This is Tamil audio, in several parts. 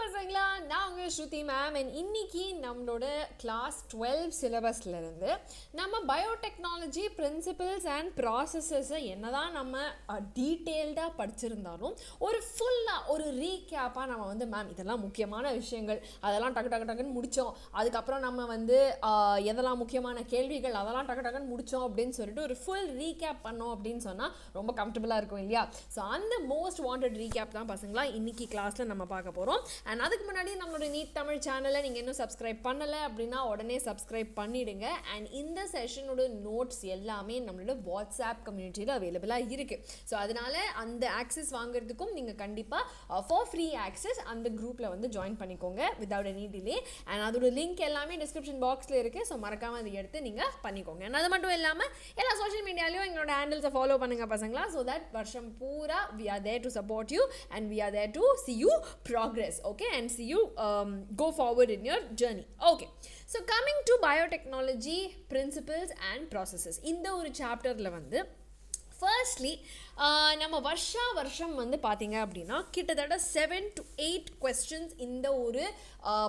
பசங்களா, நான் உங்கள் ஸ்ருதி மேம். அண்ட் இன்னைக்கு நம்மளோட கிளாஸ் 12 சிலபஸ்லேருந்து நம்ம பயோடெக்னாலஜி பிரின்சிபிள்ஸ் அண்ட் ப்ராசஸஸை என்னதான் நம்ம டீட்டெயில்டாக படிச்சிருந்தாலும் ஒரு ஃபுல்லாக ஒரு ரீகேப்பாக நம்ம வந்து மேம் இதெல்லாம் முக்கியமான விஷயங்கள், அதெல்லாம் டக்கு டக்கு டக்குன்னு முடித்தோம், அதுக்கப்புறம் நம்ம வந்து எதெல்லாம் முக்கியமான கேள்விகள் அதெல்லாம் டக்கு டக்குன்னு முடித்தோம் அப்படின்னு சொல்லிட்டு ஒரு ஃபுல் ரீகேப் பண்ணோம் அப்படின்னு சொன்னால் ரொம்ப கம்ஃபர்டபுளாக இருக்கும் இல்லையா? ஸோ அந்த மோஸ்ட் வாண்டட் ரீகேப் தான் பசங்களா இன்னைக்கு கிளாஸில் நம்ம பார்க்க போகிறோம். அண்ட் அதுக்கு முன்னாடி நம்மளோட நீட் தமிழ் சேனலை நீங்கள் இன்னும் சப்ஸ்கிரைப் பண்ணலை அப்படின்னா உடனே சப்ஸ்கிரைப் பண்ணிவிடுங்க. அண்ட் இந்த செஷனோட நோட்ஸ் எல்லாமே நம்மளோட வாட்ஸ்அப் கம்யூனிட்டியில் அவைலபிளாக இருக்குது. ஸோ அதனால் அந்த ஆக்சஸ் வாங்குறதுக்கும் நீங்கள் கண்டிப்பாக ஃபார் ஃப்ரீ ஆக்சஸ் அந்த குரூப்பில் வந்து ஜாயின் பண்ணிக்கோங்க வித்தவுட் எனி டிலே. அண்ட் அதோட லிங்க் எல்லாமே டிஸ்கிரிப்ஷன் பாக்ஸில் இருக்குது. ஸோ மறக்காமல் அதை எடுத்து நீங்கள் பண்ணிக்கோங்க. அண்ட் அது மட்டும் இல்லாமல் எல்லா சோஷியல் மீடியாலையும் எங்களோட ஹேண்டில்ஸை ஃபாலோ பண்ணுங்கள் பசங்களா. ஸோ தட் வருஷம் பூரா we are there to support you and we are there to see you progress, okay, and see you go forward in your journey. Okay, so coming to biotechnology principles and processes, இந்த ஒரு சாப்டரில் வந்து ஃபர்ஸ்ட்லி நம்ம வருஷம் வந்து பார்த்தீங்க அப்படின்னா கிட்டத்தட்ட 7 to 8 questions இந்த ஒரு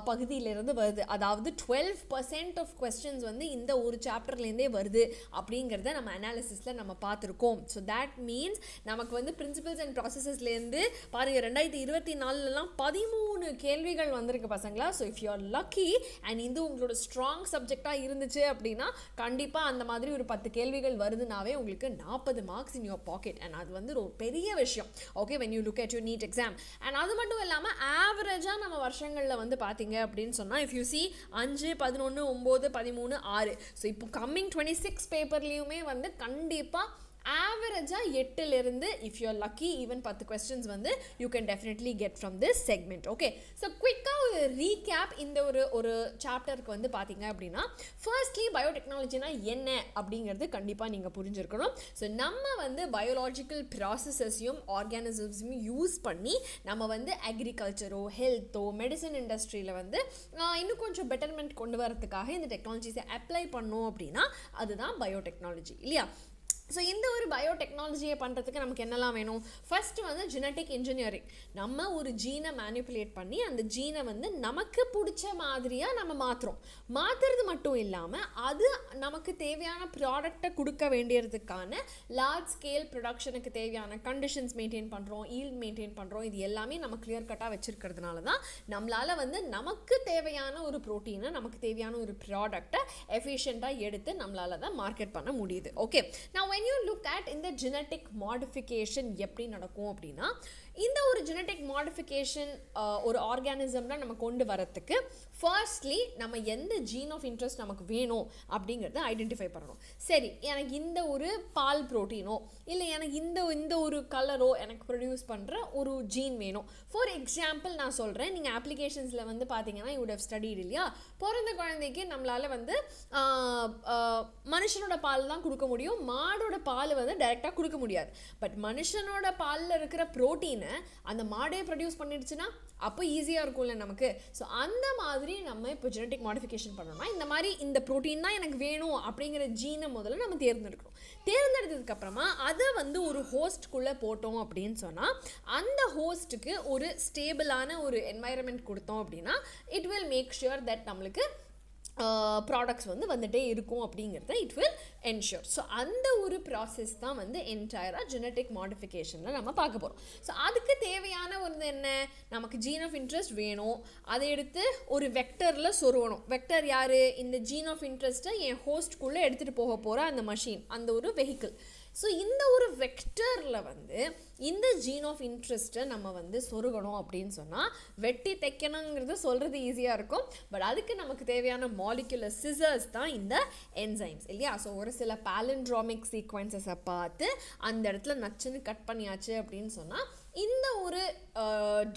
பகுதியிலேருந்து வருது. அதாவது 12% ஆஃப் கொஸ்டின்ஸ் வந்து இந்த ஒரு சாப்டர்லேருந்தே வருது அப்படிங்கிறத நம்ம அனாலிசிஸில் நம்ம பார்த்துருக்கோம். ஸோ தேட் மீன்ஸ் நமக்கு வந்து பிரின்சிபல்ஸ் அண்ட் ப்ராசஸஸ்லேருந்து பாருங்கள் 2024 13 கேள்விகள் வந்திருக்கு பசங்களா. So if you are lucky and இது உங்களோட ஸ்ட்ராங் சப்ஜெக்டாக இருந்துச்சு அப்படின்னா கண்டிப்பாக அந்த மாதிரி ஒரு 10 கேள்விகள் வருதுனாவே உங்களுக்கு 40 marks in your pocket. And அது வந்து ஒரு பெரிய விஷயம். Okay, when you look at your NEET exam. அண்ட் அது மட்டும் இல்லாமல் ஆவரேஜாக நம்ம வருஷங்களில் வந்து பார்த்தீங்க அப்படின்னு சொன்னால் இஃப் யூ சி 5, 11, 9, 13, 6. ஸோ இப்போ கம்மிங் 26 பேப்பர்லேயுமே வந்து கண்டிப்பாக ஆவரேஜாக 8லிருந்து if you are lucky even 10 questions வந்து you can definitely get from this segment. Okay, so குயிக்காக ஒரு ரீகேப் இந்த ஒரு சாப்டருக்கு வந்து பார்த்தீங்க அப்படின்னா ஃபர்ஸ்ட்லி பயோடெக்னாலஜினா என்ன அப்படிங்கிறது கண்டிப்பாக நீங்கள் புரிஞ்சிருக்கணும். ஸோ நம்ம வந்து பயோலாஜிக்கல் ப்ராசஸஸையும் ஆர்கானிசம்ஸையும் யூஸ் பண்ணி நம்ம வந்து அக்ரிகல்ச்சரோ ஹெல்த்தோ மெடிசன் இண்டஸ்ட்ரியில் வந்து இன்னும் கொஞ்சம் பெட்டர்மெண்ட் கொண்டு வரதுக்காக இந்த டெக்னாலஜிஸை அப்ளை பண்ணோம் அப்படின்னா அதுதான் பயோடெக்னாலஜி இல்லையா? ஸோ இந்த ஒரு பயோடெக்னாலஜியை பண்ணுறதுக்கு நமக்கு என்னெல்லாம் வேணும்? ஃபர்ஸ்ட் வந்து ஜெனட்டிக் இன்ஜினியரிங். நம்ம ஒரு ஜீனை மேனிப்புலேட் பண்ணி அந்த ஜீனை வந்து நமக்கு பிடிச்ச மாதிரியாக நம்ம மாற்றுறது மட்டும் இல்லாமல் அது நமக்கு தேவையான ப்ராடக்டை கொடுக்க வேண்டியதுக்கான லார்ஜ் ஸ்கேல் ப்ரொடக்ஷனுக்கு தேவையான கண்டிஷன்ஸ் மெயின்டைன் பண்ணுறோம், ஈல்ட் மெயின்டைன் பண்ணுறோம். இது எல்லாமே நம்ம கிளியர் கட்டாக வச்சுருக்கிறதுனால தான் நம்மளால் வந்து நமக்கு தேவையான ஒரு ப்ரோட்டீனை நமக்கு தேவையான ஒரு ப்ராடக்டை எஃபிஷியண்ட்டாக எடுத்து நம்மளால் தான் மார்க்கெட் பண்ண முடியுது. ஓகே, நான் when you look at இந்த genetic modification எப்படி நடக்கும் அப்படின்னா இந்த ஒரு genetic modification ஒரு ஆர்கானிசம்ல நம்ம கொண்டு வரத்துக்கு ஃபர்ஸ்ட்லி நம்ம எந்த ஜீன் ஆஃப் இன்ட்ரெஸ்ட் நமக்கு வேணும் அப்படிங்கிறத ஐடென்டிஃபை பண்ணணும். சரி, எனக்கு இந்த ஒரு பால் ப்ரோட்டீனோ இல்லை எனக்கு இந்த ஒரு கலரோ எனக்கு ப்ரொடியூஸ் பண்ணுற ஒரு ஜீன் வேணும். ஃபார் எக்ஸாம்பிள் நான் சொல்கிறேன், நீங்கள் அப்ளிகேஷன்ஸில் வந்து பார்த்தீங்கன்னா யூ வுட் ஹவ் ஸ்டடிட் இல்லையா? பிறந்த குழந்தைக்கு நம்மளால் வந்து மனுஷனோட பால் தான் கொடுக்க முடியும், மாடோட பால் வந்து டைரெக்டாக கொடுக்க முடியாது. பட் மனுஷனோட பாலில் இருக்கிற ப்ரோட்டீனை அந்த மாடே ப்ரொடியூஸ் பண்ணிடுச்சுன்னா அப்போ ஈஸியாக இருக்கும்ல நமக்கு. ஸோ அந்த மாதிரி நம்ம இப்போ ஜெனட்டிக் மாடிஃபிகேஷன் பண்ணோம்னா இந்த மாதிரி இந்த ப்ரோட்டீன் தான் எனக்கு வேணும் அப்படிங்கிற ஜீனை முதல்ல நம்ம தேர்ந்தெடுக்கணும். தேர்ந்தெடுத்ததுக்கப்புறமா அதை வந்து ஒரு ஹோஸ்ட்குள்ளே போட்டோம் அப்படின்னு சொன்னால் அந்த ஹோஸ்ட்டுக்கு ஒரு ஸ்டேபிளான ஒரு என்வாயரன்மெண்ட் கொடுத்தோம் அப்படின்னா it will make sure that நம்மளுக்கு ப்ராடக்ட்ஸ் வந்து வந்துகிட்டே இருக்கும் அப்படிங்கிறத இட் வில் என்ஷூர். ஸோ அந்த ஒரு ப்ராசஸ் தான் வந்து என்டையராக ஜெனட்டிக் மாடிஃபிகேஷனில் நம்ம பார்க்க போகிறோம். ஸோ அதுக்கு தேவையான ஒரு என்ன, நமக்கு ஜீன் ஆஃப் இன்ட்ரெஸ்ட் வேணும், அதை எடுத்து ஒரு வெக்டரில் சொருவணும். வெக்டர் யார்? இந்த ஜீன் ஆஃப் இன்ட்ரெஸ்ட்டை என் ஹோஸ்ட்குள்ளே எடுத்துகிட்டு போக போகிற அந்த மஷின், அந்த ஒரு வெஹிக்கிள். ஸோ இந்த ஒரு வெக்டரில் வந்து இந்த ஜீன் ஆஃப் இன்ட்ரெஸ்ட்டை நம்ம வந்து சொருகணும் அப்படின்னு சொன்னால் வெட்டி தைக்கணுங்கிறது சொல்கிறது ஈஸியாக இருக்கும். பட் அதுக்கு நமக்கு தேவையான மாலிகுலர் சிசர்ஸ் தான் இந்த என்சைம்ஸ் இல்லையா? ஸோ ஒரு சில பாலிண்ட்ராமிக் சீக்வன்சஸை பார்த்து அந்த இடத்துல நச்சுன்னு கட் பண்ணியாச்சு அப்படின்னு சொன்னால் இந்த ஒரு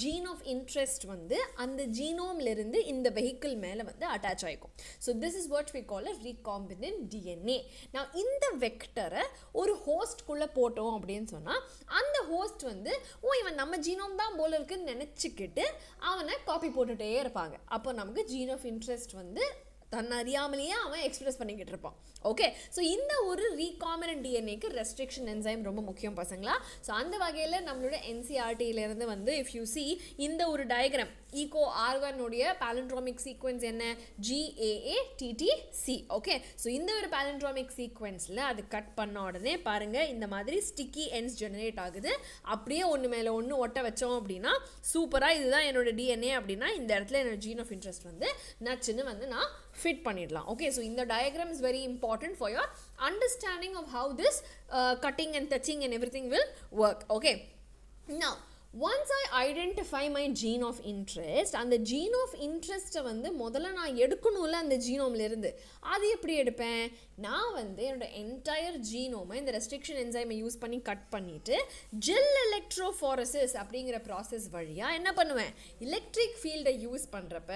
ஜீன் ஆஃப் இன்ட்ரெஸ்ட் வந்து அந்த ஜீனோம்லேருந்து இந்த வெஹிக்கிள் மேலே வந்து அட்டாச் ஆகிக்கும். So this is what we call a recombinant DNA. நான் இந்த வெக்டரை ஒரு ஹோஸ்ட்குள்ளே போட்டோம் அப்படின்னு சொன்னால் அந்த ஹோஸ்ட் வந்து இவன் நம்ம ஜீனோம் தான் போல இருக்குன்னு நினச்சிக்கிட்டு அவனை காப்பி போட்டுகிட்டே இருப்பாங்க. அப்போ நமக்கு ஜீன் ஆஃப் இன்ட்ரெஸ்ட் வந்து தன்னை அறியாமலேயே அவன் எக்ஸ்பிரஸ் பண்ணிக்கிட்டு இருப்பான். ஓகே, ஸோ இந்த ஒரு ரீகாமினன்ட் டிஎன்ஏக்கு ரெஸ்ட்ரிக்ஷன் என்சைம் ரொம்ப முக்கியம் பசங்களா. ஸோ அந்த வகையில் நம்மளோட என்சிஆர்டியிலேருந்து வந்து இஃப் யூ சி இந்த ஒரு டயக்ராம் ஈகோ ஆர்கானுடைய பேலண்ட்ரோமிக் சீக்வன்ஸ் என்ன GAATTC. ஓகே, ஸோ இந்த ஒரு பேலண்ட்ரோமிக் சீக்வன்ஸில் அது கட் பண்ண உடனே பாருங்கள் இந்த மாதிரி ஸ்டிக்கி எண்ட்ஸ் ஜெனரேட் ஆகுது. அப்படியே ஒன்று மேலே ஒன்று ஒட்ட வச்சோம் அப்படின்னா சூப்பராக இதுதான் என்னோட டிஎன்ஏ அப்படின்னா இந்த இடத்துல என்னோட ஜீன் ஆஃப் இன்ட்ரெஸ்ட் வந்து நச்சுன்னு வந்து நான் ஃபிட் பண்ணிடலாம். ஓகே, ஸோ இந்த diagram is very important for your understanding of how this cutting and touching and everything will work. Okay, now once I identify my gene of interest, அந்த gene of interest வந்து முதல்ல நான் எடுக்கணும்ல அந்த ஜீனோம்லேருந்து. அது எப்படி எடுப்பேன்? நான் வந்து என்னோட என்டையர் ஜீனோமை இந்த ரெஸ்ட்ரிக்ஷன் என்சைமை யூஸ் பண்ணி கட் பண்ணிவிட்டு ஜெல் எலக்ட்ரோஃபோரசிஸ் அப்படிங்கிற ப்ராசஸ் வழியாக என்ன பண்ணுவேன், எலக்ட்ரிக் ஃபீல்டை யூஸ் பண்ணுறப்ப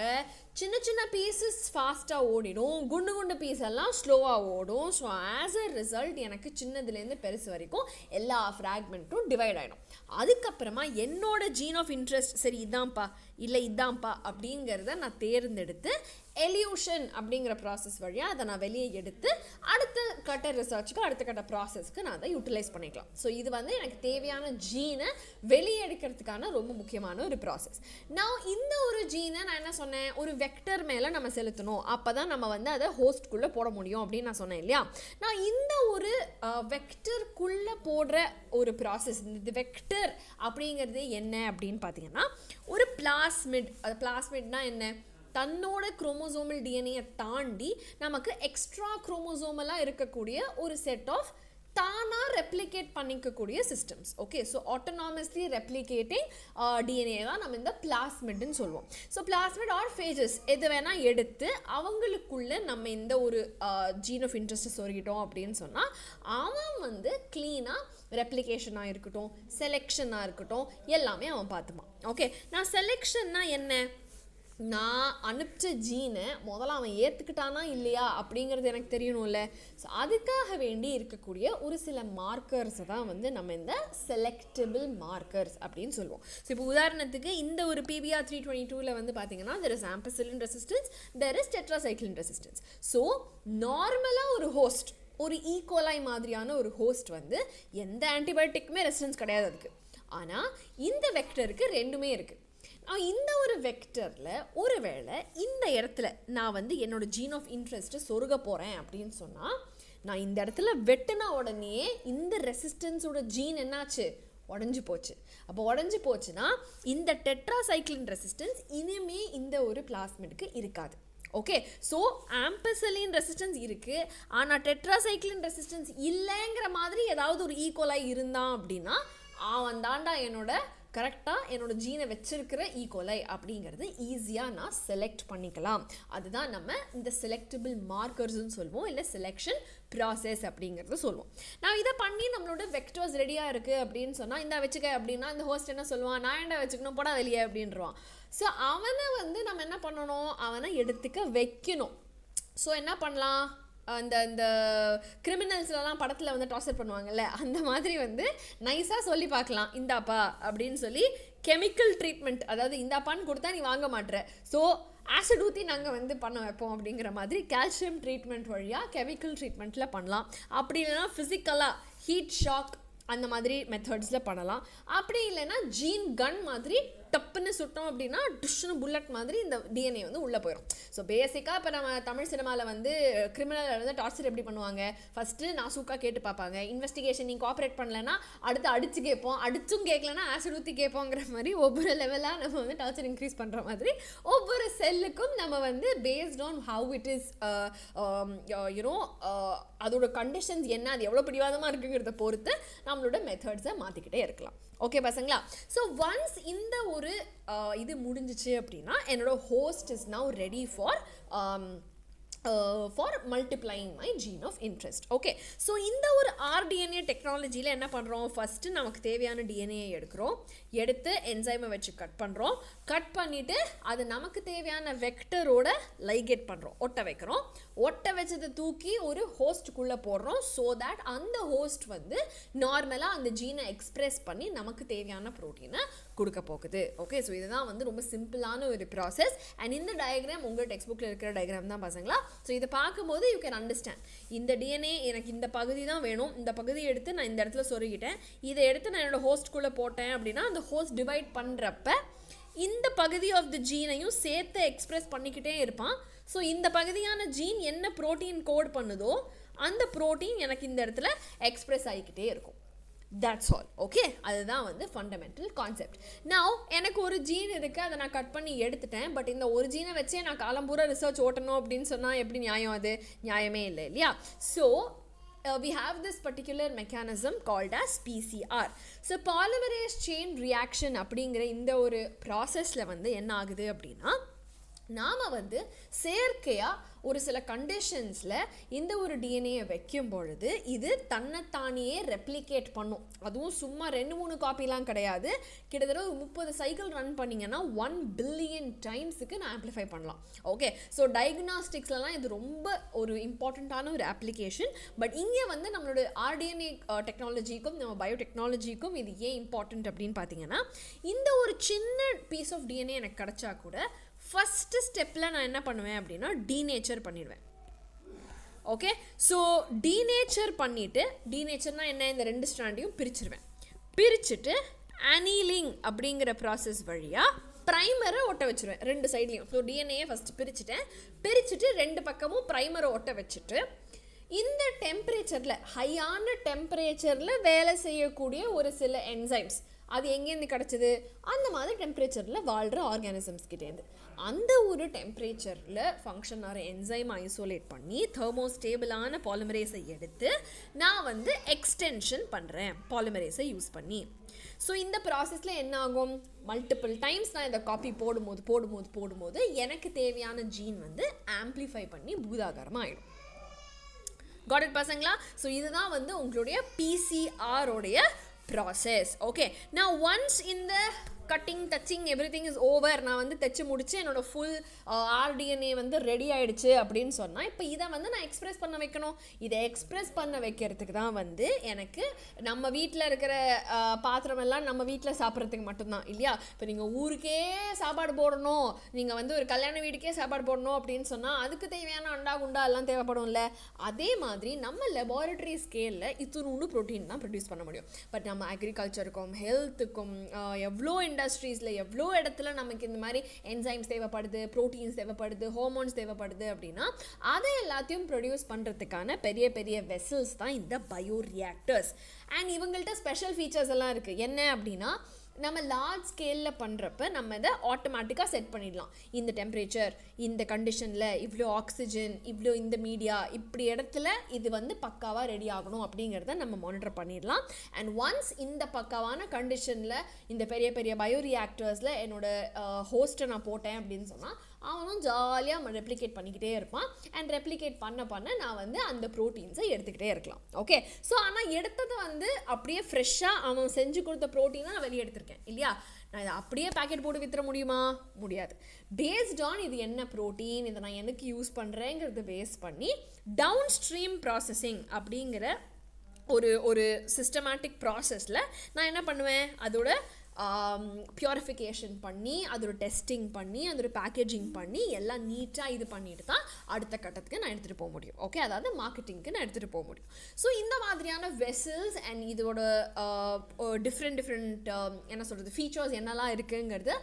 சின்ன சின்ன பீசஸ் ஃபாஸ்ட்டாக ஓடிடும், குண்டு குண்டு பீஸ் எல்லாம் ஸ்லோவாக ஓடும். ஸோ ஆஸ் அ ரிசல்ட் எனக்கு சின்னதுலேருந்து பெருசு வரைக்கும் எல்லா ஃப்ராக்மெண்ட்டும் டிவைட் ஆகிடும். அதுக்கப்புறமா என்னோட ஜீன் ஆஃப் இன்ட்ரெஸ்ட் சரி இதான்ப்பா இல்லை இதான்ப்பா அப்படிங்கிறத நான் தேர்ந்தெடுத்து எலியூஷன் அப்படிங்கிற ப்ராசஸ் வழியாக அதை நான் வெளியே எடுத்து அடுத்த கட்ட ரிசர்ச்சுக்கு அடுத்த கட்ட ப்ராசஸ்க்கு நான் அதை யூட்டிலைஸ் பண்ணிக்கலாம். ஸோ இது வந்து எனக்கு தேவையான ஜீனை வெளியே எடுக்கிறதுக்கான ரொம்ப முக்கியமான ஒரு ப்ராசஸ். நான் இந்த ஒரு ஜீனை நான் என்ன சொன்னேன், ஒரு வெக்டர் மேலே நம்ம செலுத்தணும், அப்போ தான் நம்ம வந்து அதை ஹோஸ்ட்குள்ளே போட முடியும் அப்படின்னு நான் சொன்னேன் இல்லையா. நான் இந்த ஒரு வெக்டருக்குள்ளே போடுற ஒரு ப்ராசஸ், இந்த வெக்டர் அப்படிங்கிறது என்ன அப்படின்னு பார்த்தீங்கன்னா ஒரு பிளாஸ்மிட். அது பிளாஸ்மிட்னா என்ன, தன்னோட குரோமோசோமல் டிஎன்ஏயை தாண்டி நமக்கு எக்ஸ்ட்ரா குரோமோசோமலாக இருக்கக்கூடிய ஒரு செட் ஆஃப் தானாக ரெப்ளிகேட் பண்ணிக்கக்கூடிய systems. Okay, so autonomously replicating DNA தான் நம்ம இந்த பிளாஸ்மிட்னு சொல்லுவோம். ஸோ பிளாஸ்மிட் ஆர் ஃபேஜஸ் எது வேணால் எடுத்து அவங்களுக்குள்ளே நம்ம இந்த ஒரு ஜீன் ஆஃப் இன்ட்ரெஸ்ட்டை சொருகிட்டோம் அப்படின்னு சொன்னால் அவன் வந்து க்ளீனாக ரெப்ளிகேஷனாக இருக்கட்டும் செலெக்ஷனாக இருக்கட்டும் எல்லாமே அவன் பார்த்துப்பான். ஓகே, நான் செலெக்ஷன்னா என்ன, நான் அனுப்பிச்ச ஜீனை முதல்ல அவன் ஏற்றுக்கிட்டானா இல்லையா அப்படிங்கிறது எனக்கு தெரியணும்ல. ஸோ அதுக்காக வேண்டி இருக்கக்கூடிய ஒரு சில மார்க்கர்ஸை தான் வந்து நம்ம இந்த செலக்டபிள் மார்க்கர்ஸ் அப்படின்னு சொல்லுவோம். ஸோ இப்போ உதாரணத்துக்கு இந்த ஒரு PBR 322 வந்து பார்த்தீங்கன்னா there is ampicillin resistance, there is tetracycline resistance. So நார்மலாக ஒரு ஹோஸ்ட், ஒரு ஈகோலை மாதிரியான ஒரு ஹோஸ்ட் வந்து எந்த ஆன்டிபயோட்டிக்குமே ரெசிஸ்டன்ஸ் கிடையாது அதுக்கு. ஆனால் இந்த வெக்டருக்கு ரெண்டுமே இருக்குது. இந்த ஒரு வெக்டரில் ஒருவேளை இந்த இடத்துல நான் வந்து என்னோடய ஜீன் ஆஃப் இன்ட்ரெஸ்ட்டை சொருக போகிறேன் அப்படின்னு சொன்னால் நான் இந்த இடத்துல வெட்டின உடனே இந்த ரெசிஸ்டன்ஸோட ஜீன் என்னாச்சு, உடஞ்சி போச்சு. அப்போ உடஞ்சி போச்சுன்னா இந்த டெட்ராசைக்ளின் ரெசிஸ்டன்ஸ் இனிமே இந்த ஒரு பிளாஸ்மிட்க்கு இருக்காது. ஓகே, ஸோ ஆம்பிசிலின் ரெசிஸ்டன்ஸ் இருக்குது, ஆனால் டெட்ராசைக்ளின் ரெசிஸ்டன்ஸ் இல்லைங்கிற மாதிரி ஏதாவது ஒரு ஈக்குவலாக இருந்தான் அப்படின்னா அவன் தாண்டா கரெக்டாக என்னோட ஜீனை வச்சிருக்கிற ஈகோலை அப்படிங்கிறது ஈஸியாக நான் செலக்ட் பண்ணிக்கலாம். அதுதான் நம்ம இந்த செலக்டபிள் மார்க்கர்ஸ்ன்னு சொல்லுவோம், இல்லை செலெக்ஷன் ப்ராசஸ் அப்படிங்கிறது சொல்லுவோம். நான் இதை பண்ணி நம்மளோட வெக்டர்ஸ் ரெடியாக இருக்குது அப்படின்னு சொன்னால் இந்த வச்சுக்க அப்படின்னா இந்த ஹோஸ்ட் என்ன சொல்லுவான், நான் என்ன வச்சுக்கணும் போடா வெளியே அப்படின்றான். ஸோ அவனை வந்து நம்ம என்ன பண்ணணும், அவனை எடுத்துக்க வைக்கணும். ஸோ என்ன பண்ணலாம், அந்த கிரிமினல்ஸ்லாம் படத்தில் வந்து டார்ச்சர் பண்ணுவாங்கல்ல அந்த மாதிரி வந்து நைஸாக சொல்லி பார்க்கலாம், இந்தாப்பா அப்படின்னு சொல்லி கெமிக்கல் ட்ரீட்மெண்ட், அதாவது இந்தாப்பான்னு கொடுத்தா நீ வாங்க மாட்டுற, ஸோ ஆசிட் ஊற்றி நாங்கள் வந்து பண்ண வைப்போம் அப்படிங்கிற மாதிரி கால்சியம் ட்ரீட்மெண்ட் வழியாக கெமிக்கல் ட்ரீட்மெண்ட்டில் பண்ணலாம். அப்படி இல்லைன்னா ஃபிசிக்கலாக ஹீட் ஷாக் அந்த மாதிரி மெத்தட்ஸில் பண்ணலாம். அப்படி இல்லைன்னா ஜீன் கன் மாதிரி டப்புன்னு சுட்டோம் அப்படின்னா டிஷ்னு புல்லட் மாதிரி இந்த டிஎன்ஏ வந்து உள்ளே போயிடும். ஸோ பேசிக்காக இப்போ நம்ம தமிழ் சினிமாவில் வந்து கிரிமினல் வந்து டார்ச்சர் எப்படி பண்ணுவாங்க, ஃபஸ்ட்டு நாசூக்காக கேட்டு பார்ப்பாங்க, இன்வெஸ்டிகேஷன் நீங்கள் கோஆப்ரேட் பண்ணலைன்னா அடுத்து அடித்து கேட்போம், அடிச்சும் கேட்கலன்னா ஆசிட் ஊற்றி கேட்போங்கிற மாதிரி ஒவ்வொரு லெவலாக நம்ம வந்து டார்ச்சர் இன்க்ரீஸ் பண்ணுற மாதிரி ஒவ்வொரு செல்லுக்கும் நம்ம வந்து based on how it is you know அதோட கண்டிஷன்ஸ் என்ன, அது எவ்வளோ பிடிவாதமாக இருக்குங்கிறத பொறுத்து நம்மளோட மெத்தட்ஸை மாற்றிக்கிட்டே இருக்கலாம். ஓகே பசங்களா, ஸோ ஒன்ஸ் இந்த ஒரு இது முடிஞ்சிச்சு அப்படின்னா என்னோட host is now ready for multiplying my gene of interest. Okay, so இந்த ஒரு ஆர்டிஎன்ஏ டெக்னாலஜியில் என்ன பண்ணுறோம், ஃபஸ்ட்டு நமக்கு தேவையான டிஎன்ஏ எடுத்து என்சைமை வச்சு கட் பண்ணுறோம். கட் பண்ணிவிட்டு அது நமக்கு தேவையான வெக்டரோட லைகேட் பண்ணுறோம், ஒட்ட வைக்கிறோம். ஒட்ட வச்சதை தூக்கி ஒரு ஹோஸ்ட்டுக்குள்ளே போடுறோம். ஸோ தேட் அந்த ஹோஸ்ட் வந்து நார்மலாக அந்த ஜீனை எக்ஸ்ப்ரெஸ் பண்ணி நமக்கு தேவையான ப்ரோட்டீனை கொடுக்க போகுது. ஓகே, ஸோ இதுதான் வந்து ரொம்ப சிம்பிளான ஒரு ப்ராசஸ். அண்ட் இந்த டயக்ராம் உங்கள் டெக்ஸ்ட் புக்கில் இருக்கிற டயக்ராம் தான் பசங்களா. ஸோ இதை பார்க்கும்போது யூ கேன் அண்டர்ஸ்டாண்ட், இந்த டிஎன்ஏ எனக்கு இந்த பகுதி தான் வேணும், இந்த பகுதியை எடுத்து நான் இந்த இடத்துல சொருகிட்டேன், இதை எடுத்து நான் என்னோடய ஹோஸ்ட்குள்ளே போட்டேன் அப்படின்னா அந்த ஹோஸ்ட் டிவைட் பண்ணுறப்ப இந்த பகுதி ஆஃப் த ஜீனையும் சேர்த்து எக்ஸ்பிரஸ் பண்ணிக்கிட்டே இருப்பான். ஸோ இந்த பகுதியான ஜீன் என்ன ப்ரோட்டீன் கோட் பண்ணுதோ அந்த ப்ரோட்டீன் எனக்கு இந்த இடத்துல எக்ஸ்பிரஸ் ஆகிக்கிட்டே இருக்கும். That's all. ஓகே, அதுதான் வந்து ஃபண்டமெண்டல் கான்செப்ட். நவ் எனக்கு ஒரு ஜீன் இருக்குது, அதை நான் கட் பண்ணி எடுத்துட்டேன். பட் இந்த ஒரு ஜீனை வச்சே நான் காலம்பூரா ரிசர்ச் ஓட்டணும் அப்படின்னு சொன்னால் எப்படி நியாயம்? அது நியாயமே இல்லை இல்லையா? So we have this particular mechanism called as PCR. So polymerase chain reaction அப்படிங்கிற இந்த ஒரு ப்ராசஸில் வந்து என்ன ஆகுது அப்படின்னா, நாம் வந்து செயற்கையாக ஒரு சில கண்டிஷன்ஸில் இந்த ஒரு டிஎன்ஏயை வைக்கும் பொழுது இது தன்னைத்தானியே ரெப்ளிகேட் பண்ணும். அதுவும் சும்மா 2-3 காப்பிலாம் கிடையாது, கிட்டத்தட்ட ஒரு 30 சைக்கிள் ரன் பண்ணிங்கன்னா 1 பில்லியன் டைம்ஸுக்கு நான் ஆம்ப்ளிஃபை பண்ணலாம். ஓகே, ஸோ டயக்னாஸ்டிக்ஸ்லாம் இது ரொம்ப ஒரு இம்பார்ட்டண்ட்டான ஒரு அப்ளிகேஷன். பட் இங்கே வந்து நம்மளோட ஆர்டிஎன்ஏ டெக்னாலஜிக்கும் நம்ம பயோடெக்னாலஜிக்கும் இது ஏன் இம்பார்ட்டண்ட் அப்படின்னு பார்த்தீங்கன்னா, இந்த ஒரு சின்ன பீஸ் ஆஃப் டிஎன்ஏ எனக்கு கிடச்சா கூட ஃபஸ்ட்டு ஸ்டெப்பில் நான் என்ன பண்ணுவேன் அப்படின்னா டீநேச்சர் பண்ணிடுவேன். ஓகே, ஸோ டீநேச்சர் பண்ணிவிட்டு, டீநேச்சர்னால் என்ன, இந்த 2 ஸ்ட்ராண்டையும் பிரிச்சுருவேன். பிரிச்சுட்டு அனீலிங் அப்படிங்கிற ப்ராசஸ் வழியாக ப்ரைமரை ஒட்ட வச்சுருவேன் 2 சைட்லேயும். ஸோ டிஎன்ஏயை ஃபஸ்ட்டு பிரிச்சுட்டு 2 பக்கமும் ப்ரைமரை ஒட்ட வச்சுட்டு இந்த டெம்பரேச்சரில், ஹையான டெம்பரேச்சரில் வேலை செய்யக்கூடிய ஒரு சில என்சைம்ஸ் அது எங்கேருந்து கிடச்சிது, அந்த மாதிரி டெம்பரேச்சரில் வாழ்கிற ஆர்கானிசம்ஸ் கிட்டேருந்து அந்த ஒரு டெம்பரேச்சரில் ஃபங்க்ஷன் ஆகிற என்சைம் ஐசோலேட் பண்ணி தெர்மோஸ்டேபிளான பாலிமரேஸை எடுத்து நான் வந்து எக்ஸ்டென்ஷன் பண்ணுறேன் பாலிமரேஸை யூஸ் பண்ணி. ஸோ இந்த ப்ராசஸில் என்ன ஆகும், மல்டிபிள் டைம்ஸ் நான் இந்த காப்பி போடும்போது எனக்கு தேவையான ஜீன் வந்து ஆம்ப்ளிஃபை பண்ணி பூதாகாரமாக ஆகிடும். காட் இட் பசங்களா? ஸோ இதுதான் வந்து உங்களுடைய பிசிஆரோடைய process. Okay, now once in the cutting, touching, everything is over, நான் வந்து தைச்சு முடிச்சு என்னோட ஃபுல் ஆர்டிஎன்ஏ வந்து ரெடி ஆகிடுச்சு அப்படின்னு சொன்னால், இப்போ இதை வந்து நான் எக்ஸ்ப்ரெஸ் பண்ண வைக்கணும். இதை எக்ஸ்ப்ரெஸ் பண்ண வைக்கிறதுக்கு தான் வந்து எனக்கு நம்ம வீட்டில் இருக்கிற பாத்திரம் எல்லாம் நம்ம வீட்டில் சாப்பிட்றதுக்கு மட்டும்தான் இல்லையா. இப்போ நீங்கள் ஊருக்கே சாப்பாடு போடணும், நீங்கள் வந்து ஒரு கல்யாண வீட்டுக்கே சாப்பாடு போடணும் அப்படின்னு சொன்னால் அதுக்கு தேவையான அண்டா குண்டா எல்லாம் தேவைப்படும்ல. அதே மாதிரி நம்ம லெபார்டரி ஸ்கேலில் இத்துணூண்டு ப்ரோட்டீன் தான் ப்ரொடியூஸ் பண்ண முடியும். பட் நம்ம அக்ரிகல்ச்சருக்கும் ஹெல்த்துக்கும் எவ்வளோ இண்டஸ்ட்ரீஸில் எவ்வளோ இடத்துல நமக்கு இந்த மாதிரி என்சைம்ஸ் தேவைப்படுது, ப்ரோட்டீன்ஸ் தேவைப்படுது, ஹார்மோன்ஸ் தேவைப்படுது அப்படின்னா அதை எல்லாத்தையும் ப்ரொடியூஸ் பண்ணுறதுக்கான பெரிய பெரிய வெசல்ஸ் தான் இந்த பயோரியாக்டர்ஸ். அண்ட் இவங்கள்ட்ட ஸ்பெஷல் ஃபீச்சர்ஸ் எல்லாம் இருக்குது. என்ன அப்படின்னா, நம்ம லார்ஜ் ஸ்கேலில் பண்ணுறப்ப நம்ம இதை ஆட்டோமேட்டிக்காக செட் பண்ணிடலாம். இந்த டெம்பரேச்சர், இந்த கண்டிஷனில் இவ்வளோ ஆக்சிஜன், இவ்வளோ இந்த மீடியா, இப்படி இடத்துல இது வந்து பக்காவாக ரெடி ஆகணும் அப்படிங்கிறத நம்ம மானிட்டர் பண்ணிடலாம். அண்ட் ஒன்ஸ் இந்த பக்காவான கண்டிஷனில் இந்த பெரிய பெரிய பயோரியாக்டர்ஸில் என்னோடய ஹோஸ்ட்டை நான் போட்டேன் அப்படின்னு சொன்னால் அவனும் ஜாலியாக ரெப்ளிகேட் பண்ணிக்கிட்டே இருப்பான். அண்ட் ரெப்ளிகேட் பண்ண நான் வந்து அந்த ப்ரோட்டீன்ஸை எடுத்துக்கிட்டே இருக்கலாம். ஓகே, ஸோ ஆனால் எடுத்தது வந்து அப்படியே ஃப்ரெஷ்ஷாக அவன் செஞ்சு கொடுத்த ப்ரோட்டீனை நான் வெளியே எடுத்திருக்கேன் இல்லையா. நான் இதை அப்படியே பேக்கெட் போட்டு வித்துற முடியுமா? முடியாது. பேஸ்ட் ஆன் இது என்ன ப்ரோட்டீன், இதை நான் எனக்கு யூஸ் பண்ணுறேங்கிறத பேஸ் பண்ணி டவுன் ஸ்ட்ரீம் ப்ராசஸிங் அப்படிங்கிற ஒரு சிஸ்டமேட்டிக் ப்ராசஸில் நான் என்ன பண்ணுவேன், அதோட பியூரிஃபிகேஷன் பண்ணி அதோட டெஸ்டிங் பண்ணி அதோட பேக்கேஜிங் பண்ணி எல்லாம் நீட்டாக இது பண்ணிட்டு தான் அடுத்த கட்டத்துக்கு நான் எடுத்துகிட்டு போக முடியும். ஓகே, அதாவது மார்க்கெட்டிங்க்கு நான் எடுத்துகிட்டு போக முடியும். ஸோ இந்த மாதிரியான வெசல்ஸ் அண்ட் இதோட டிஃப்ரெண்ட் என்ன சொல்கிறது ஃபீச்சர்ஸ் என்னெல்லாம் இருக்குங்கிறது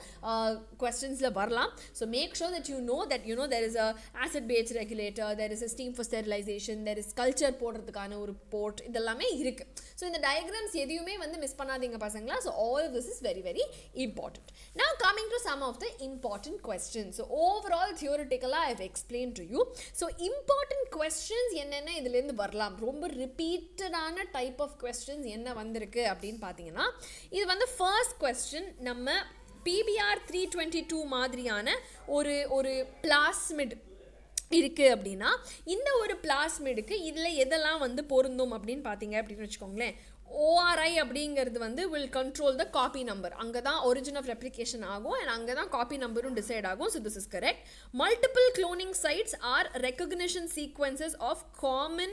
கொஸ்டின்ஸில் வரலாம். So make sure that you know there is a acid base regulator, there is a steam for sterilization, there is culture போடுறதுக்கான ஒரு போர்ட், இதெல்லாமே இருக்குது. ஸோ இந்த டயக்ராம்ஸ் எதையுமே வந்து மிஸ் பண்ணாதீங்க பசங்களா. So all of this is very very important. Now coming to some of the important questions. So overall theoretically I have explained to you. So important questions என்னென்ன இதுல இருந்து வரலாம், ரொம்ப repeated ஆன type of questions என்ன வந்திருக்கு அப்படின்னு பார்த்தீங்கன்னா, இது வந்து first question நம்ம PBR 322 மாதிரியான ஒரு பிளாஸ்மிட் இருக்குது அப்படின்னா இந்த ஒரு பிளாஸ்மிடுக்கு இதில் எதெல்லாம் வந்து பொருந்தும் அப்படின்னு பார்த்தீங்க அப்படின்னு வச்சுக்கோங்களேன். ORI அப்படிங்கிறது வந்து will control the copy number. அங்கே தான் origin of replication ஆகும் and அங்கே தான் copy numberும் decide ஆகும். So this is correct. Multiple cloning sites are recognition sequences of common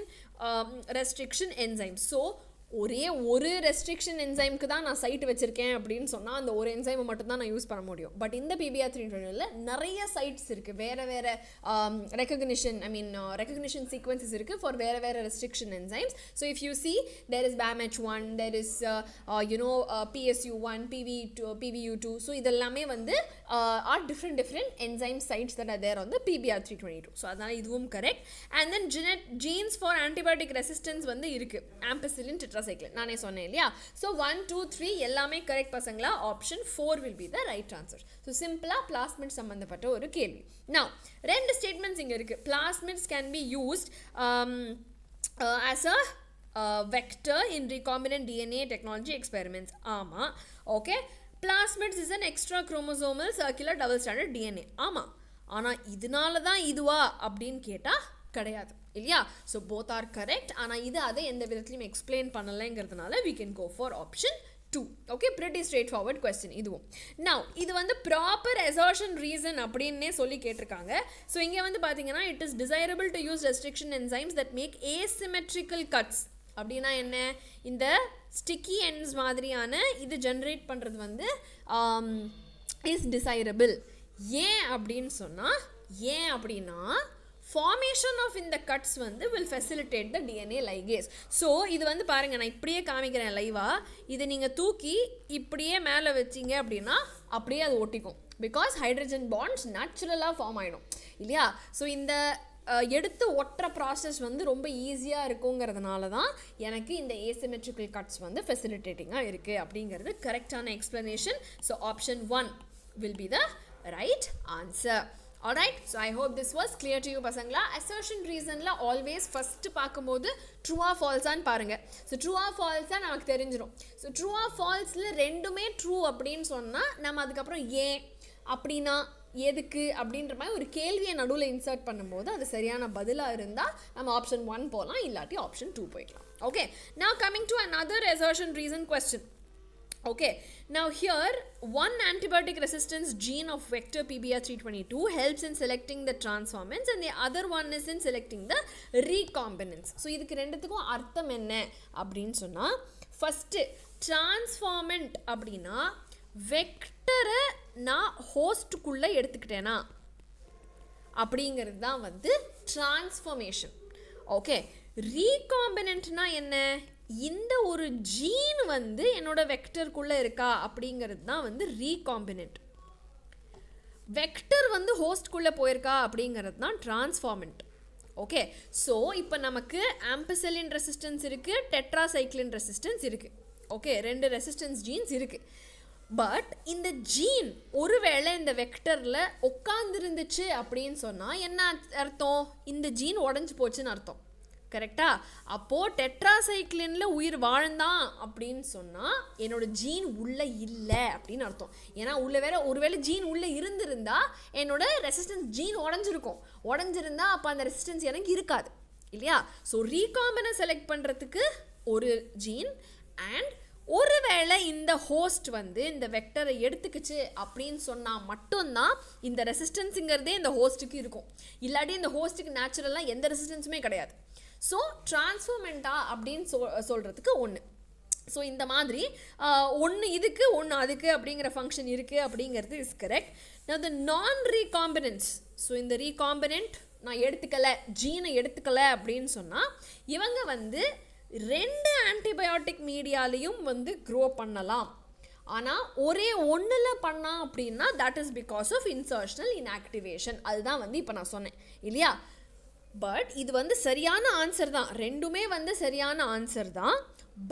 restriction enzymes. So ஒரே ஒரு ரெஸ்ட்ரிக்ஷன் என்சைம்க்கு தான் நான் சைட் வச்சுருக்கேன் அப்படின்னு சொன்னால் அந்த ஒரு என்சைமை மட்டும் தான் நான் யூஸ் பண்ண முடியும். பட் இந்த PBR 320ல் நிறைய சைட்ஸ் இருக்குது, வேறு ரெக்கக்னிஷன் சீக்வன்சஸ் இருக்குது ஃபார் வேறு restriction enzymes. So if you C there is BAMH1, there is PSU1, PVU2. So இதெல்லாமே வந்து are different enzyme sites that are there on the PBR 322. So அதனால் இதுவும் correct. And then genes for antibiotic resistance வந்து இருக்குது, ampicillin, tetracycline நானே சொன்னேன் இல்லையா. ஸோ 1, 2, 3 எல்லாமே கரெக்ட் பசங்களா. Option 4 will be the right answer. So சிம்பிளாக பிளாஸ்மிட் சம்மந்தப்பட்ட ஒரு கேள்வி. Now ரெண்டு ஸ்டேட்மெண்ட்ஸ் இங்கே இருக்குது. Plasmids can be used as a vector in recombinant DNA technology experiments. ஆமாம், okay. Plasmids is an extra chromosomal circular double stranded DNA. ஆமாம், ஆனால் இதனால தான் இதுவா அப்படின்னு கேட்டால் கிடையாது இல்லையா. So both are correct. ஆனால் இது அதை எந்த விதத்துலையும் எக்ஸ்பிளைன் பண்ணலைங்கிறதுனால we can go for option 2. Okay, pretty straight forward question இதுவும். Now இது வந்து ப்ராப்பர் assertion reason அப்படின்னே சொல்லி கேட்டிருக்காங்க. ஸோ இங்கே வந்து பார்த்தீங்கன்னா it is desirable to use restriction enzymes that make asymmetrical cuts. அப்படின்னா என்ன, இந்த ஸ்டிக்கி எண்ட்ஸ் மாதிரியான இது ஜென்ரேட் பண்ணுறது வந்து இஸ் டிசைரபிள். ஏன் அப்படின்னு சொன்னால், ஏன் அப்படின்னா formation of இந்த cuts வந்து will facilitate the DNA ligase. So இது வந்து பாருங்கள், நான் இப்படியே காமிக்கிறேன் லைவாக. இதை நீங்கள் தூக்கி இப்படியே மேலே வச்சிங்க அப்படின்னா அப்படியே அது ஒட்டிக்கும். பிகாஸ் ஹைட்ரஜன் பாண்ட்ஸ் நேச்சுரலாக ஃபார்ம் ஆகிடும் இல்லையா. ஸோ இந்த எடுத்து ஒட்டுற ப்ராசஸ் வந்து ரொம்ப ஈஸியாக இருக்குங்கிறதுனால தான் எனக்கு இந்த asymmetrical cuts வந்து ஃபெசிலிட்டேட்டிங்காக இருக்குது அப்படிங்கிறது கரெக்டான explanation. So option 1 will be the right answer. Alright, so I hope this was clear to you பசங்களா. assertion reasonல always first பார்க்கும்போது true or false ஆன்னு பாருங்கள். ஸோ true or false தான் நமக்கு தெரிஞ்சிடும். ஸோ true or falseல ரெண்டுமே true அப்படின்னு சொன்னால் நம்ம அதுக்கப்புறம் ஏன் அப்படின்னா எதுக்கு அப்படின்ற மாதிரி ஒரு கேள்வியை நடுவில் இன்சர்ட் பண்ணும்போது அது சரியான பதிலாக இருந்தால் நம்ம ஆப்ஷன் 1 போகலாம், இல்லாட்டி ஆப்ஷன் 2 போய்க்கலாம். Okay, now coming to another assertion reason question. Okay, now here one antibiotic resistance gene of vector PBR 322 helps in selecting the transformants and the other one is in selecting the recombinants. So இதுக்கு ரெண்டுத்துக்கும் அர்த்தம் என்ன அப்படின்னு சொன்னால், ஃபஸ்ட்டு transformant அப்படின்னா வெக்டரை நான் ஹோஸ்ட்டுக்குள்ளே எடுத்துக்கிட்டேனா அப்படிங்கிறது தான் வந்து டிரான்ஸ்ஃபர்மேஷன். ஓகே, ரீகாம்பினன்ட்னா என்ன, இந்த ஒரு ஜீன் வந்து என்னோட வெக்டருக்குள்ளே இருக்கா அப்படிங்கிறது தான் வந்து ரீகாம்பினன்ட். வெக்டர் வந்து ஹோஸ்ட்குள்ளே போயிருக்கா அப்படிங்கிறது தான் டிரான்ஸ்ஃபார்மண்ட். ஓகே, ஸோ இப்போ நமக்கு ஆம்பிசிலின் ரெசிஸ்டன்ஸ் இருக்குது, டெட்ராசைக்ளின் ரெசிஸ்டன்ஸ் இருக்குது. ஓகே, ரெண்டு ரெசிஸ்டன்ஸ் ஜீன்ஸ் இருக்குது. பட் இந்த ஜீன் ஒருவேளை இந்த வெக்டரில் உட்காந்துருந்துச்சு அப்படின்னு சொன்னால் என்ன அர்த்தம், இந்த ஜீன் உடஞ்சி போச்சுன்னு அர்த்தம். கரெக்டா? அப்போது டெட்ராசைக்ளினில் உயிர் வாழ்ந்தான் அப்படின்னு சொன்னால் என்னோடய ஜீன் உள்ளே இல்லை அப்படின்னு அர்த்தம். ஏன்னா ஒருவேளை ஜீன் உள்ளே இருந்திருந்தா என்னோட ரெசிஸ்டன்ஸ் ஜீன் உடஞ்சிருந்தா அப்போ அந்த ரெசிஸ்டன்ஸ் எனக்கு இருக்காது இல்லையா. ஸோ ரீகாம்பினை செலக்ட் பண்ணுறதுக்கு ஒரு ஜீன் அண்ட் ஒருவேளை இந்த ஹோஸ்ட் வந்து இந்த வெக்டரை எடுத்துக்கிச்சு அப்படின்னு சொன்னால் மட்டும்தான் இந்த ரெசிஸ்டன்ஸுங்கிறதே இந்த ஹோஸ்ட்டுக்கு இருக்கும். இல்லாட்டி இந்த ஹோஸ்ட்டுக்கு நேச்சுரலாக எந்த ரெசிஸ்டன்ஸுமே கிடையாது. ஸோ டிரான்ஸ்ஃபார்மெண்ட்டா அப்படின்னு சொல்கிறதுக்கு ஒன்று. ஸோ இந்த மாதிரி ஒன்று இதுக்கு ஒன்று அதுக்கு அப்படிங்கிற ஃபங்க்ஷன் இருக்குது அப்படிங்கிறது இஸ் கரெக்ட். த நான் ரீகாம்பினன்ஸ், ஸோ இந்த ரீகாம்பினன்ட் நான் எடுத்துக்கலை, ஜீனை எடுத்துக்கலை அப்படின்னு சொன்னால் இவங்க வந்து ரெண்டு ஆன்டிபயோட்டிக் மீடியாலையும் வந்து க்ரோ பண்ணலாம். ஆனால் ஒரே ஒன்றில் பண்ணால் அப்படின்னா that is because of insertional inactivation. அதுதான் வந்து இப்போ நான் சொன்னேன் இல்லையா. பட் இது வந்து சரியான ஆன்சர் தான், ரெண்டுமே வந்து சரியான ஆன்சர் தான்.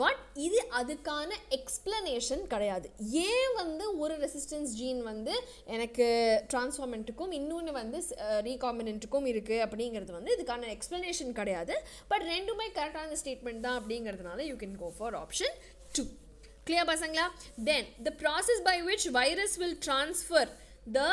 பட் இது அதுக்கான எக்ஸ்பிளனேஷன் கிடையாது. ஏன் வந்து ஒரு ரெசிஸ்டன்ஸ் ஜீன் வந்து எனக்கு டிரான்ஸ்ஃபார்மெண்ட்டுக்கும் இன்னொன்று வந்து ரீகாம்பினண்ட்டுக்கும் இருக்குது அப்படிங்கிறது வந்து இதுக்கான எக்ஸ்பிளனேஷன் கிடையாது. பட் ரெண்டுமே கரெக்டான ஸ்டேட்மெண்ட் தான் அப்படிங்கிறதுனால you can go for option 2. Clear பசங்களா? Then the process by which virus will transfer the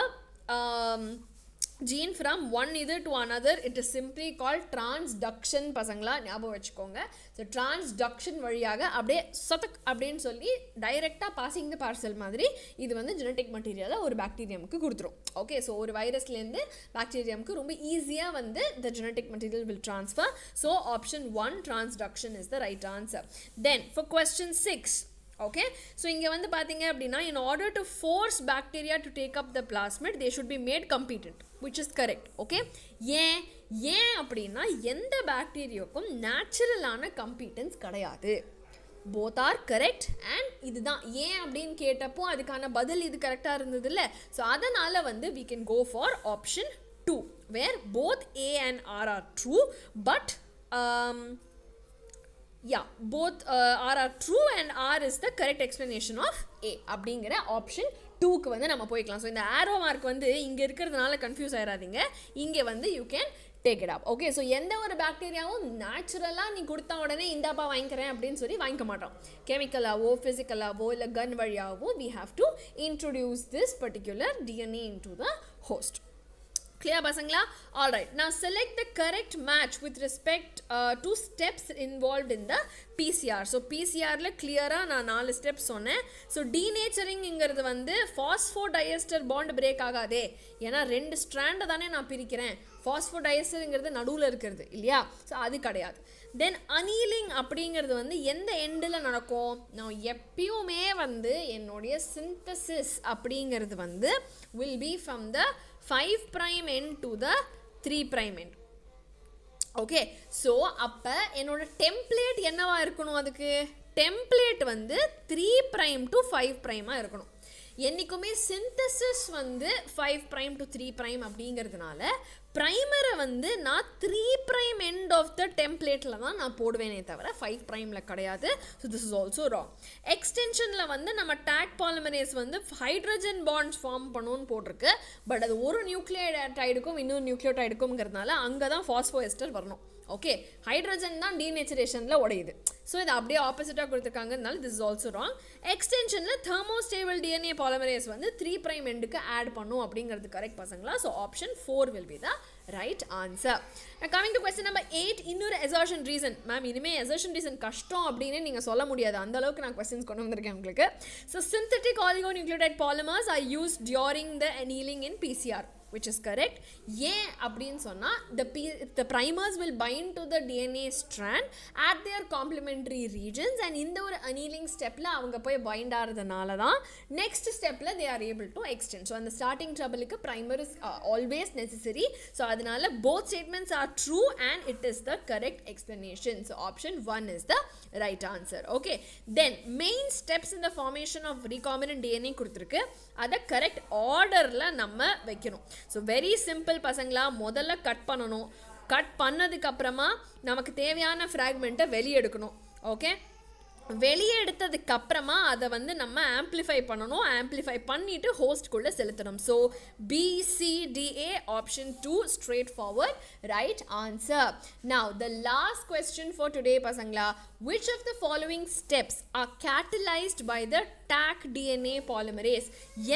gene from one either to another, it is simply called transduction பசங்களா ஞாபகம் வச்சுக்கோங்க. ஸோ transduction வழியாக அப்படியே சதக் அப்படின்னு சொல்லி டைரெக்டாக பாசிங் த பார்சல் மாதிரி இது வந்து ஜெனட்டிக் மெட்டீரியலை ஒரு பாக்டீரியாமுக்கு கொடுத்துரும். ஓகே, ஸோ ஒரு வைரஸ்லேருந்து பாக்டீரியாமுக்கு ரொம்ப ஈஸியாக வந்து the genetic material will transfer. So option 1 transduction is the right answer. Then for question 6, okay, so இங்க வந்து பாத்தீங்க அப்படின்னா in order to force bacteria to take up the plasmid they should be made competent, which is correct. Okay, ஏன் அப்படின்னா எந்த பாக்டீரியாவுக்கும் நேச்சுரலான கம்பீட்டன்ஸ் கிடையாது. both are correct and இதுதான் ஏன் அப்படின்னு கேட்டப்போ அதுக்கான பதில் இது கரெக்டாக இருந்தது இல்லை. ஸோ அதனால் வந்து we can go for option 2 where both A and R are true, but yeah, both R are true and R is the correct explanation of A அப்படிங்கிற ஆப்ஷன் 2க்கு வந்து நம்ம போய்க்கலாம். ஸோ இந்த ஆரோ மார்க் வந்து இங்கே இருக்கிறதுனால கன்ஃபியூஸ் ஆயிடாதீங்க, இங்கே வந்து you can take it up. Okay, so எந்த ஒரு பாக்டீரியாவும் நேச்சுரலாக நீ கொடுத்தா உடனே இந்தாப்பா வாங்கிக்கிறேன் அப்படின்னு சொல்லி வாங்கிக்க மாட்டோம். கெமிக்கலாவோ ஃபிசிக்கலாவோ இல்லை கன் வழியாவோ we have to introduce this particular DNA into the host. Clear pasangla? Alright, now select the correct match with respect to steps involved in the PCR. So PCR la clear na 4 steps சொன்னேன். So denaturing இங்கிறது வந்து phosphodiester bond break ஆகாதே, ஏன்னா 2 strand தானே நான் பிரிக்கிறேன். phosphodiester இங்கிறது நடுவில் இருக்கிறது இல்லையா, ஸோ அது கிடையாது. தென் annealing அப்படிங்கிறது வந்து எந்த எண்டில் நடக்கும்? நான் எப்பயுமே வந்து என்னுடைய synthesis அப்படிங்கிறது வந்து will be from the 5' end to the 3' end. Okay, so அப்போ என்னோட டெம்ப்ளேட் என்னவா இருக்கணும்? அதுக்கு டெம்ப்ளேட் வந்து 3' to 5' இருக்கணும். என்றைக்குமே சிந்தசிஸ் வந்து 5' to 3' அப்படிங்கிறதுனால ப்ரைமரை வந்து நான் 3' end of the டெம்ப்ளேட்டில் தான் நான் போடுவேனே தவிர 5'ல கிடையாது. So this is also wrong. எக்ஸ்டென்ஷனில் வந்து நம்ம டேக் பாலிமரேஸ் வந்து ஹைட்ரஜன் பாண்ட்ஸ் ஃபார்ம் பண்ணணும்னு போட்டிருக்கு, பட் அது ஒரு நியூக்ளியோடைடுக்கும் இன்னொரு நியூக்ளியோடைடுக்கும்ங்கிறதுனால அங்கே தான் ஃபாஸ்போஎஸ்டர் வரணும். ஓகே, ஹைட்ரஜன் தான் டீநேச்சுரேஷனில் உடையுது. ஸோ இது அப்படியே ஆப்போசிட்டாக கொடுத்துருக்காங்கனால திஸ் இஸ் ஆல்சோ ராங். எக்ஸ்டென்ஷனில் தெர்மோஸ்டேபிள் டிஎன்ஏ பாலிமரேஸ் வந்து 3' எண்டுக்கு ஆட் பண்ணும் அப்படிங்கிறது கரெக்ட் பசங்களா. So option 4 will be the right answer. Now coming to question number 8, இன்னொரு assertion reason. மேம் இனிமேல் assertion reason கஷ்டம் அப்படின்னு நீங்கள் சொல்ல முடியாது, அந்த அளவுக்கு நான் questions கொண்டு வந்திருக்கேன் உங்களுக்கு. So synthetic oligonucleotide polymers are used during the annealing in PCR, which is correct. ஏன் அப்படின்னு சொன்னால் the primers will bind to the DNA strand at their complementary regions and இந்த ஒரு annealing stepல அவங்க போய் bind ஆகிறதுனால தான் next stepல they are able to extend. So அந்த starting troubleக்கு primer is always necessary. So அதனால both statements are true and it is the correct explanation. So option 1 is the right answer. Okay, then main steps in the formation of recombinant DNA கொடுத்துருக்கு, அதை கரெக்ட் ஆர்டரில் நம்ம வைக்கணும். ஸோ வெரி சிம்பிள் பசங்களா, முதல்ல கட் பண்ணணும். கட் பண்ணதுக்கப்புறமா நமக்கு தேவையான ஃப்ராக்மெண்ட்டை வெளியே எடுக்கணும். ஓகே, வெளியே எடுத்ததுக்கப்புறமா அதை வந்து நம்ம ஆம்ப்ளிஃபை பண்ணணும். ஆம்ப்ளிஃபை பண்ணிவிட்டு ஹோஸ்ட்குள்ளே செலுத்தணும். So BCDA option 2 straight forward right answer. Now the last question for today பசங்களா, which of the following steps are catalyzed by the taq DNA polymerase?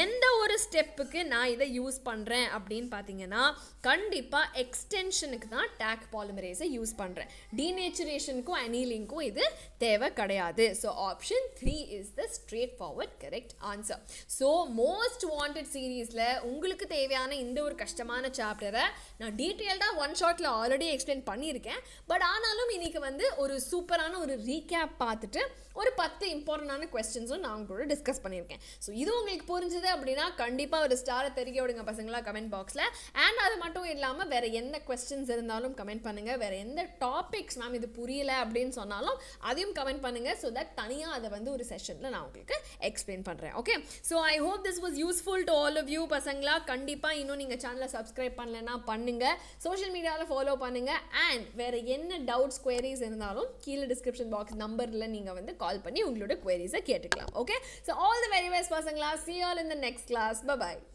எந்த ஒரு ஸ்டெப்புக்கு நான் இதை யூஸ் பண்ணுறேன் அப்படின்னு பார்த்தீங்கன்னா கண்டிப்பாக எக்ஸ்டென்ஷனுக்கு தான் taq polymerase யூஸ் பண்ணுறேன். டீநேச்சுரேஷனுக்கும் அனீலிங்க்கும் இது தேவை கிடையாது. So option 3 is the straightforward correct answer. So most wanted seriesல உங்களுக்கு தேவையான இந்த ஒரு கஷ்டமான சாப்டரை நான் டீட்டெயில்டாக ஒன் ஷாட்டில் ஆல்ரெடி எக்ஸ்பிளைன் பண்ணியிருக்கேன். பட் ஆனாலும் இன்னைக்கு வந்து ஒரு சூப்பரான ஒரு ரீகேப் பார்த்துட்டு ஒரு 10 இம்பார்ட்டண்டான கொஸ்டின்ஸும் நான் உங்களோட டிஸ்கஸ் பண்ணியிருக்கேன். ஸோ இது உங்களுக்கு புரிஞ்சுது அப்படின்னா கண்டிப்பாக ஒரு ஸ்டாரை தெரிய விடுங்க பசங்களா கமெண்ட் பாக்ஸில். அண்ட் அது மட்டும் இல்லாமல் வேறு எந்த கொஸ்டின்ஸ் இருந்தாலும் கமெண்ட் பண்ணுங்கள். வேறு எந்த டாபிக்ஸ் மேம் இது புரியல அப்படின்னு சொன்னாலும் அதையும் கமெண்ட் பண்ணுங்கள். ஸோ தட் தனியாக அதை வந்து ஒரு செஷனில் நான் உங்களுக்கு எக்ஸ்பிளைன் பண்ணுறேன். Okay, so I hope this was useful to all of you பசங்களா. கண்டிப்பாக இன்னும் நீங்கள் சேனலை சப்ஸ்கிரைப் பண்ணலைன்னா பண்ணுங்கள், சோஷியல் மீடியாவில் ஃபாலோ பண்ணுங்கள். அண்ட் வேறு என்ன டவுட்ஸ் குவரிஸ் இருந்தாலும் கீழே டிஸ்கிரிப்ஷன் பாக்ஸ் நம்பரில் நீங்கள் வந்து கால் பண்ணி உங்களோட குவரிஸை கேட்டுக்கலாம். Okay, so all the very best பசங்களா. See you all in the next class. Bye bye.